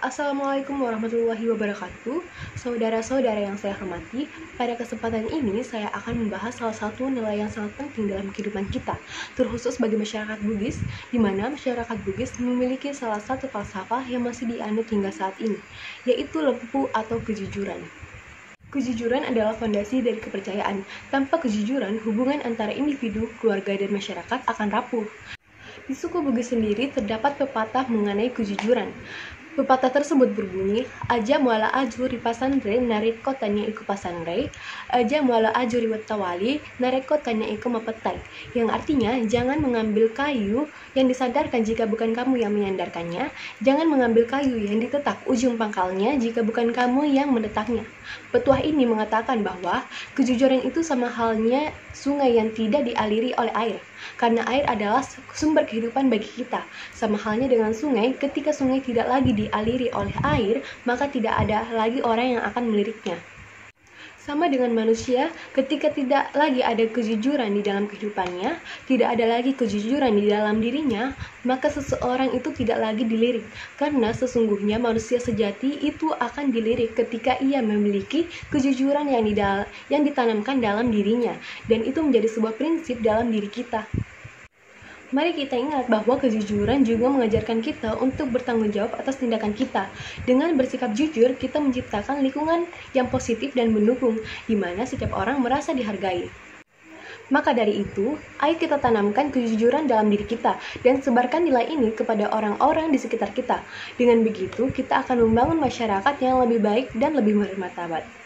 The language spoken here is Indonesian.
Assalamualaikum warahmatullahi wabarakatuh. Saudara-saudara yang saya hormati, pada kesempatan ini saya akan membahas salah satu nilai yang sangat penting dalam kehidupan kita, terkhusus bagi masyarakat Bugis, di mana masyarakat Bugis memiliki salah satu falsafah yang masih dianut hingga saat ini, yaitu lempu atau kejujuran. Kejujuran adalah fondasi dari kepercayaan. Tanpa kejujuran, hubungan antara individu, keluarga, dan masyarakat akan rapuh. Di suku Bugis sendiri terdapat pepatah mengenai kejujuran. Pepatah tersebut berbunyi, aja muala aju ripasandre nareko tanya iku pasandre, aja muala aju riwetawali nareko tanya iku mapetai. Yang artinya, jangan mengambil kayu yang disandarkan jika bukan kamu yang menyandarkannya, jangan mengambil kayu yang ditetak ujung pangkalnya jika bukan kamu yang mendetaknya. Petuah ini mengatakan bahwa kejujuran itu sama halnya sungai yang tidak dialiri oleh air, karena air adalah sumber kehidupan bagi kita. Sama halnya dengan sungai, ketika sungai tidak lagi dialiri oleh air, maka tidak ada lagi orang yang akan meliriknya. Sama dengan manusia, ketika tidak lagi ada kejujuran di dalam kehidupannya, tidak ada lagi kejujuran di dalam dirinya, maka seseorang itu tidak lagi dilirik. Karena sesungguhnya manusia sejati itu akan dilirik ketika ia memiliki kejujuran yang ditanamkan dalam dirinya. Dan itu menjadi sebuah prinsip dalam diri kita. Mari kita ingat bahwa kejujuran juga mengajarkan kita untuk bertanggung jawab atas tindakan kita. Dengan bersikap jujur, kita menciptakan lingkungan yang positif dan mendukung, di mana setiap orang merasa dihargai. Maka dari itu, ayo kita tanamkan kejujuran dalam diri kita dan sebarkan nilai ini kepada orang-orang di sekitar kita. Dengan begitu, kita akan membangun masyarakat yang lebih baik dan lebih bermartabat.